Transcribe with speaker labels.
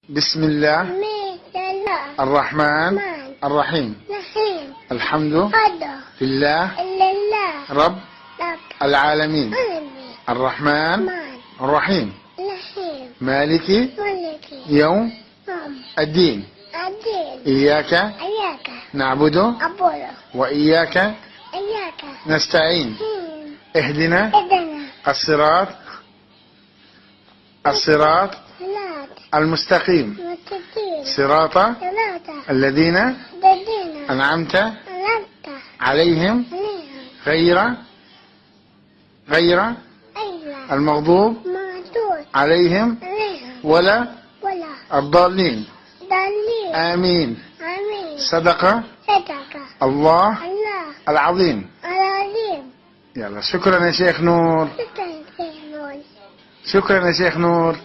Speaker 1: بسم الله الرحمن الرحيم. الحمد لله رب العالمين الرحمن الرحيم مالك يوم الدين. إياك نعبد وإياك نستعين. اهدنا الصراط المستقيم صراط الذين أنعمت عليهم غير المغضوب عليهم ولا الضالين. آمين. صدق الله العظيم. يلا شكرا يا شيخ نور. شكرا يا شيخ نور.